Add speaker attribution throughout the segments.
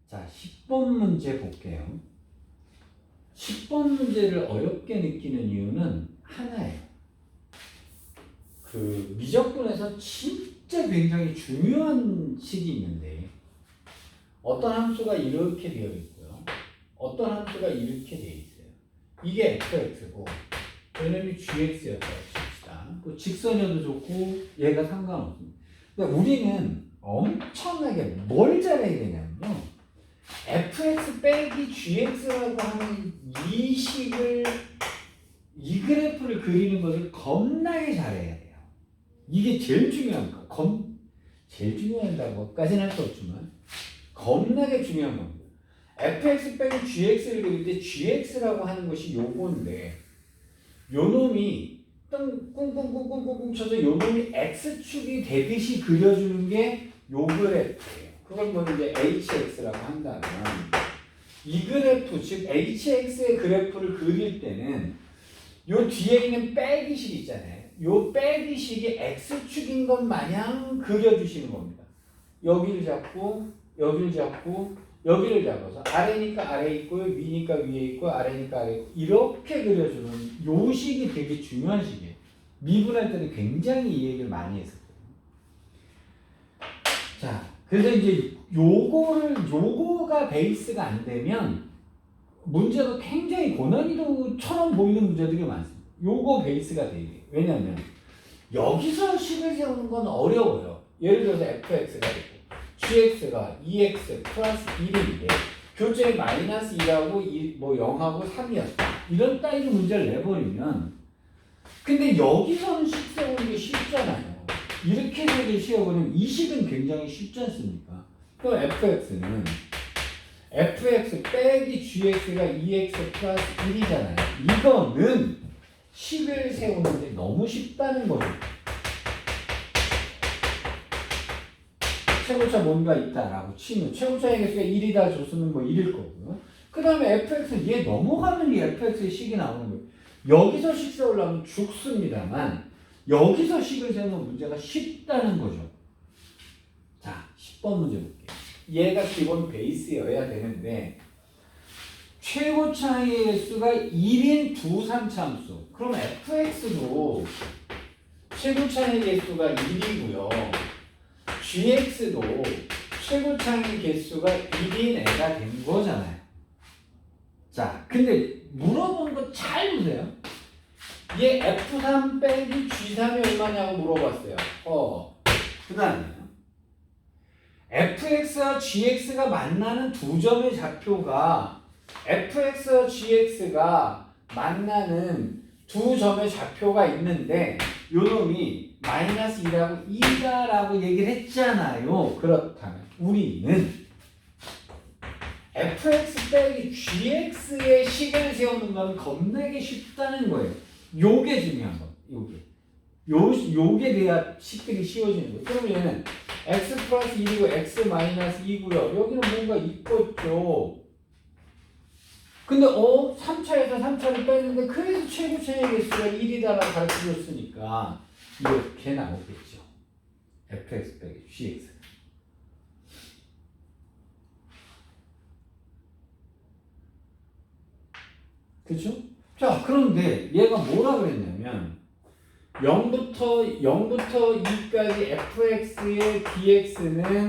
Speaker 1: 자, 10번 문제 볼게요. 10번 문제를 어렵게 느끼는 이유는 하나예요. 그 미적분에서 진짜 굉장히 중요한 식이 있는데 어떤 함수가 이렇게 되어 있고요. 어떤 함수가 이렇게 되어 있어요. 이게 fx고 얘는 gx였다고 칩시다. 뭐 직선이어도 좋고 얘가 상관없습니다. 근데 우리는 엄청나게 뭘 잘해야 되냐면요. fx 빼기 gx라고 하는 이 식을 이 그래프를 그리는 것을 겁나게 잘해야 돼요. 이게 제일 중요한 거. 제일 중요하다고까지는 할 수 없지만 겁나게 중요한 겁니다. fx 빼기 gx를 그릴 때 gx라고 하는 것이 요건데 요 놈이 꿍꿍꿍꿍꿍꿍 쳐서 요 놈이 x축이 되듯이 그려주는 게 요 그래프예요. 그걸 뭐 이제 hx라고 한다면 이 그래프 즉 hx의 그래프를 그릴 때는 요 뒤에 있는 빼기식 있잖아요. 요 빼기식이 x축인 것 마냥 그려주시는 겁니다. 여기를 잡고 여기를 잡고 여기를 잡아서 아래니까 아래 있고 위니까 위에 있고 아래니까 아래 있고 이렇게 그려주는 요 식이 되게 중요한 식이에요. 미분할 때는 굉장히 이 얘기를 많이 했었거든요. 자, 그래서 이제 요거가 베이스가 안 되면 문제가 굉장히 고난이도처럼 보이는 문제들이 많습니다. 요거 베이스가 돼야 돼요. 왜냐하면 여기서 식을 세우는 건 어려워요. 예를 들어서 fx가 있고 gx가 2x 플러스 1인데 교재에 마이너스 2하고 뭐 0하고 3이었다. 이런 따위로 문제를 내버리면 근데 여기서는 식 세우는 게 쉽잖아요. 이렇게 식을 세워보면 이 식은 굉장히 쉽지 않습니까? 그럼 fx는 fx 빼기 gx가 2x 플러스 1이잖아요. 이거는 식을 세우는데 너무 쉽다는 거죠. 최고차 뭔가 있다라고 치면 최고차의 개수가 1이다 줬으면 뭐 1일 거고요. 그 다음에 fx는 얘 넘어가면 이 fx의 식이 나오는 거예요. 여기서 식 세우려면 죽습니다만 여기서 식을 세우는 문제가 쉽다는 거죠. 자, 10번 문제 볼게요. 얘가 기본 베이스여야 되는데 최고차의 개수가 1인 두 3차함수. 그럼 fx도 최고차의 개수가 1이고요. gx도 최고차의 개수가 1인 애가 된 거잖아요. 자, 근데 물어본 거 잘 보세요. 얘 f3 빼기 g3이 얼마냐고 물어봤어요. 그 다음에 fx와 gx가 만나는 두 점의 좌표가 fx와 gx가 만나는 두 점의 좌표가 있는데 요놈이 마이너스 2라고 2다라고 얘기를 했잖아요. 그렇다면 우리는 fx 빼기 gx의 식을 세우는 건 겁나게 쉽다는 거예요. 요게 중요한 거. 요게 돼야 식들이 쉬워지는 거예요. 그러면 얘는 x 플러스 1이고 x 마이너스 2고요. 여기는 뭔가 있겠죠. 근데 3차에서 3차를 뺐는데 그래서 최고차의 개수가 1이다라고 가르쳐줬으니까 이렇게 나오겠죠. fx 빼기 gx. 그렇죠? 자, 그런데 얘가 뭐라 그랬냐면 0부터 2까지 fx의 dx는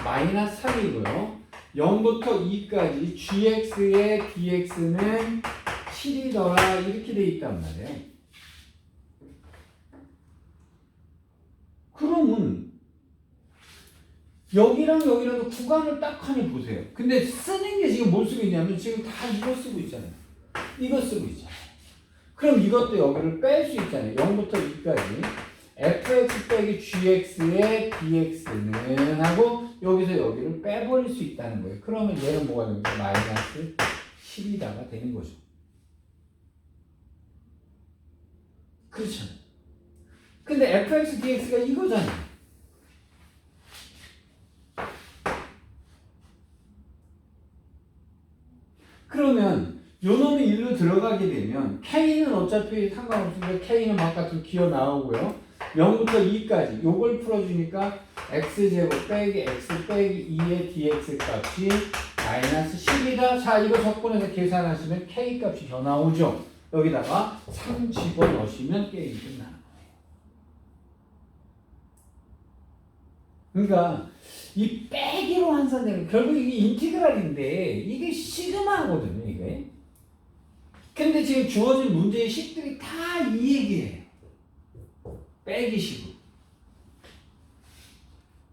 Speaker 1: 마이너스 3이고요. 0부터 2까지 gx의 dx는 7이더라 이렇게 돼 있단 말이에요. 그러면 여기랑 여기랑도 구간을 딱 하니 보세요. 근데 쓰는 게 지금 뭘 쓰고 있냐면 지금 다 이거 쓰고 있잖아요. 이거 쓰고 있잖아요. 그럼 이것도 여기를 뺄 수 있잖아요. 0부터 2까지 fx 빼기 gx의 dx는 하고 여기서 여기를 빼버릴 수 있다는 거예요. 그러면 얘는 뭐가 됩니까? 마이너스 10이다가 되는 거죠. 그렇잖아요. 근데 fx dx가 이거잖아요. 그러면 요 놈이 일로 들어가게 되면 K는 어차피 상관없으니까 K는 바깥으로 기어 나오고요. 0부터 2까지 요걸 풀어주니까 x제곱 빼기 x 빼기 2의 dx 값이 마이너스 10이다. 자, 이거 적분해서 계산하시면 K 값이 더 나오죠. 여기다가 3 집어넣으시면 게임이 끝나는 거예요. 그러니까 이 빼기로 환산되는 결국 이게 인티그랄인데 이게 시그마거든요, 이게. 근데 지금 주어진 문제의 식들이 다 이 얘기예요. 빼기식으로.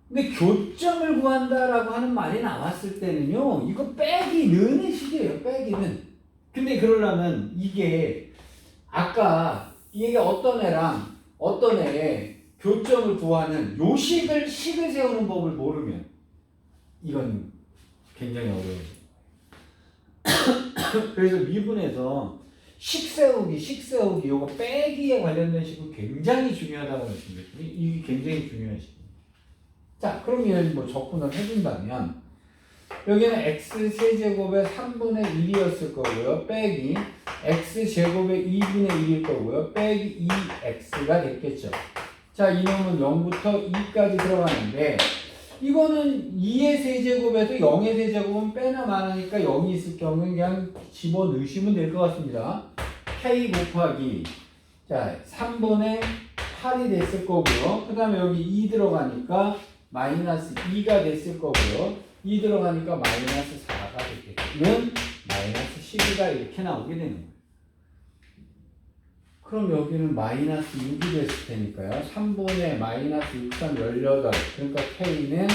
Speaker 1: 근데 교점을 구한다라고 하는 말이 나왔을 때는요, 이거 빼기 는의 식이에요, 빼기는. 근데 그러려면 이게 아까 이게 어떤 애랑 어떤 애의 교점을 구하는 요 식을 세우는 법을 모르면 이건 굉장히 어려워요. 그래서 미분에서 식 세우기 요거 빼기에 관련된 식은 굉장히 중요하다고 말씀드렸거든요. 이게 굉장히 중요한 식입니다. 자, 그러면 뭐 적분을 해준다면 여기는 x 세제곱의 3분의 1이었을 거고요. 빼기 x 제곱의 2분의 1일 거고요. 빼기 2x가 됐겠죠. 자, 이놈은 0부터 2까지 들어가는데 이거는 2의 세제곱에서 0의 세제곱은 빼나 마나니까 0이 있을 경우는 그냥 집어넣으시면 될 것 같습니다. k 곱하기 자 3분의 8이 됐을 거고요. 그 다음에 여기 2 들어가니까 마이너스 2가 됐을 거고요. 2 들어가니까 마이너스 4가 됐겠죠. 마이너스 12가 이렇게 나오게 되는 거예요. 그럼 여기는 마이너스 6이 됐을 테니까요. 3분의 마이너스 6, 3, 18. 그러니까 K는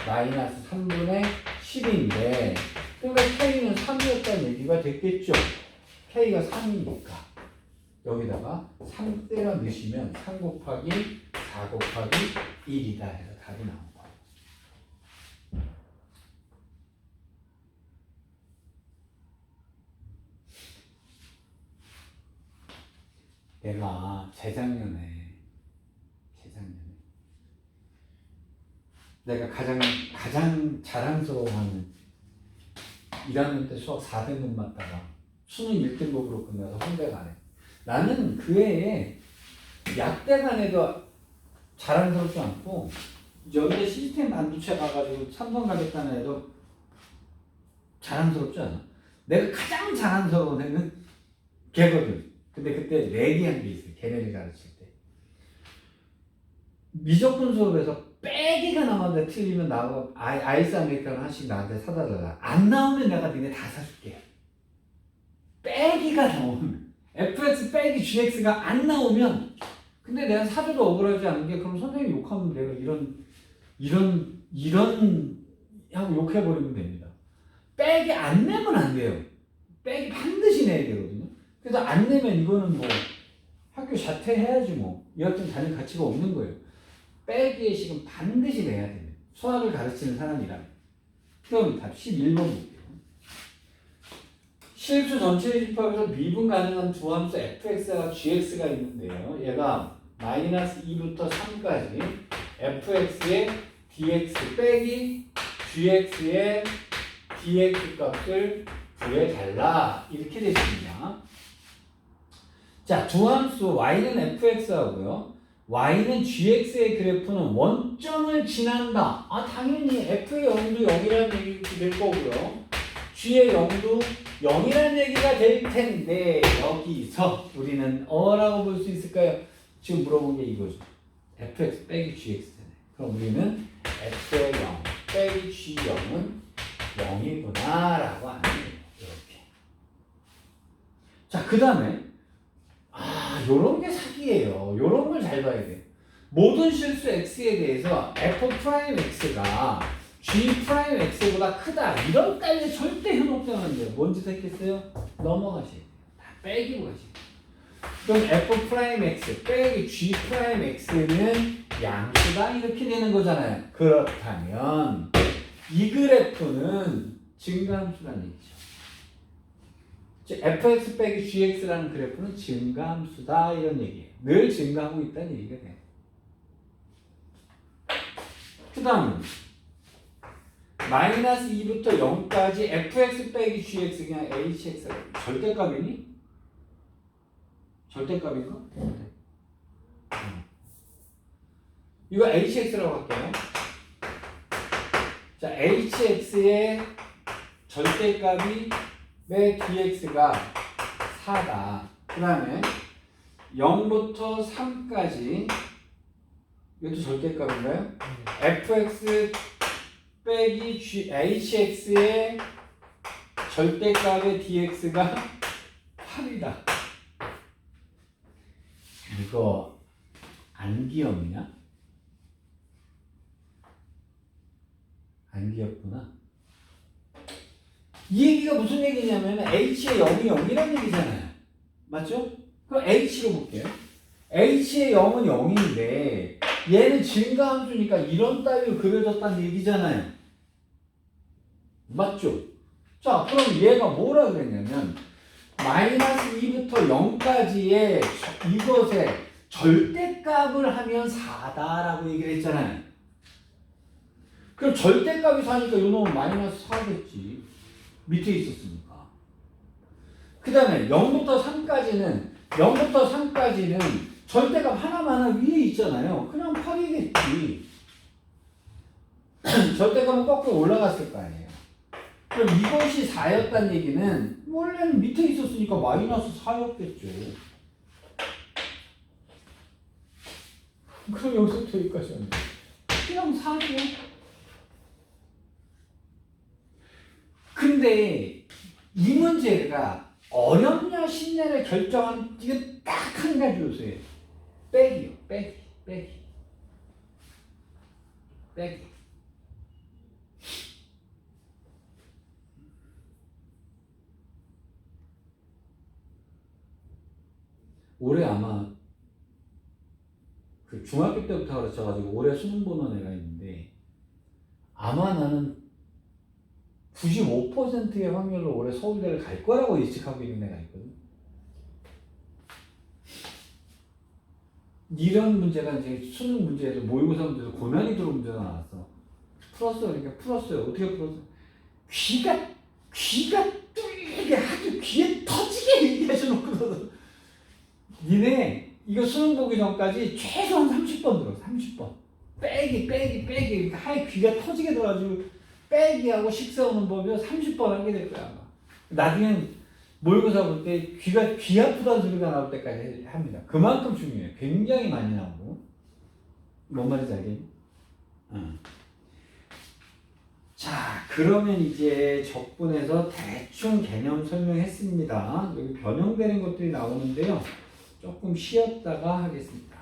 Speaker 1: 마이너스 3분의 10인데, 그러니까 K는 3이었다는 얘기가 됐겠죠. K가 3이니까. 여기다가 3 때려 넣으시면 3 곱하기 4 곱하기 1이다 해서 답이 나온 거예요. 내가 재작년에 내가 가장 자랑스러워하는 1학년 때 수학 4등급 맞다가 수능 1등급으로 끝나서 홍대 가네. 나는 그 해에 약대 간에도 자랑스럽지 않고 연대 시스템 반도체 가가지고 삼성 가겠다는 애도 자랑스럽지 않아. 내가 가장 자랑스러운 애는 걔거든. 근데 그때 내기한 게 있어요. 걔네를 가르칠 때. 미적분 수업에서 빼기가 나왔는데 틀리면 나하고 아이스 아메리카노 하나씩 나한테 사다 달라. 안 나오면 내가 니네 다 사줄게. 빼기가 나오면 fx 빼기 gx가 안 나오면 근데 내가 사줘도 억울하지 않은 게 그럼 선생님 욕하면 내가 이런 하고 욕해버리면 됩니다. 빼기 안 내면 안 돼요. 빼기 반드시 내야 되거든요. 그래서 안 내면 이거는 뭐 학교 자퇴해야지 뭐. 여하튼 다닐 가치가 없는 거예요. 빼기의 식은 반드시 내야 됩니다. 수학을 가르치는 사람이라면. 그럼 답 11번 볼게요. 실수 전체의 집합에서 미분 가능한 두 함수 fx와 gx가 있는데요. 얘가 마이너스 2부터 3까지 fx의 dx 빼기 gx의 dx 값을 구해달라. 이렇게 되십니다. 자, 두 함수 y는 fx하고요. y는 gx의 그래프는 원점을 지난다. 당연히 f의 0도 0이라는 얘기가 될 거고요. g의 0도 0이라는 얘기가 될 텐데 여기서 우리는 라고 볼 수 있을까요? 지금 물어본 게 이거죠. fx 빼기 gx잖아요. 그럼 우리는 f의 0 빼기 g0은 0이구나 라고 하는 거예요. 이렇게. 자, 그 다음에 요런 게 사기예요. 요런 걸 잘 봐야 돼요. 모든 실수 x에 대해서 f'x가 g'x보다 크다. 이런 딸에 절대 현혹되면 안 돼요. 뭔 짓 했겠어요? 넘어가셔야 돼요. 다 빼기로 가셔야 돼요. 그럼 f'x 빼기 g'x는 양수다. 이렇게 되는 거잖아요. 그렇다면 이 그래프는 증가함수라는 얘기죠. 즉 fx 빼기 gx라는 그래프는 증가함수다 이런 얘기예요. 늘 증가하고 있다는 얘기가 돼요. 그 다음은 마이너스 2부터 0까지 fx 빼기 gx 그냥 hx 절대값이니? 절대값인가? 이거 hx라고 할게요. 자, hx의 절대값이 왜 dx가 4다. 그 다음에 0부터 3까지 이것도 절대값인가요? fx 빼기 hx의 절대값의 dx가 8이다. 이거 안 귀엽냐? 안 귀엽구나. 이 얘기가 무슨 얘기냐면 h의 0이 0이라는 얘기잖아요. 맞죠? 그럼 h로 볼게요. h의 0은 0인데 얘는 증가함수니까 이런 따위로 그려졌다는 얘기잖아요. 맞죠? 자, 그럼 얘가 뭐라 그랬냐면 마이너스 2부터 0까지의 이것의 절대값을 하면 4다라고 얘기를 했잖아요. 그럼 절대값이 4니까 이 놈은 마이너스 4겠지. 밑에 있었으니까. 그 다음에 0부터 3까지는 절대값 하나만 위에 있잖아요. 그냥 8이겠지. 절대값은 거꾸로 올라갔을 거 아니에요. 그럼 이것이 4였다는 얘기는 원래는 밑에 있었으니까 마이너스 4였겠죠. 그럼 여기서부터 여기까지 하면 그냥 4죠. 근데 이 문제가 어렵냐 쉽냐를 결정한 이거 딱 한 가지 요소예요. 빼기요. 빼기. 올해 아마 그 중학교 때부터 가르쳐가지고 올해 수능 보는 애가 있는데 아마 나는 95%의 확률로 올해 서울대를 갈 거라고 예측하고 있는 애가 있거든. 이런 문제가 이제 수능 문제에서 모의고사 문제에서 고난이도로 문제가 나왔어. 그러니까 풀었어요. 어떻게 풀었어? 귀가 뚫리게 아주 귀에 터지게 얘기하셔놓고서 니네 이거 수능 보기 전까지 최소한 30번 들어. 30번. 빼기. 하얘 귀가 터지게 들어가지고 빼기하고 식 세우는 법이요 30번 하게 될 거야 아마. 나중엔 모의고사 볼 때 귀 아프다는 소리가 나올 때까지 합니다. 그만큼 중요해요. 굉장히 많이 나오고. 뭔 말인지 알겠니? 자, 그러면 이제 적분에서 대충 개념 설명했습니다. 여기 변형되는 것들이 나오는데요. 조금 쉬었다가 하겠습니다.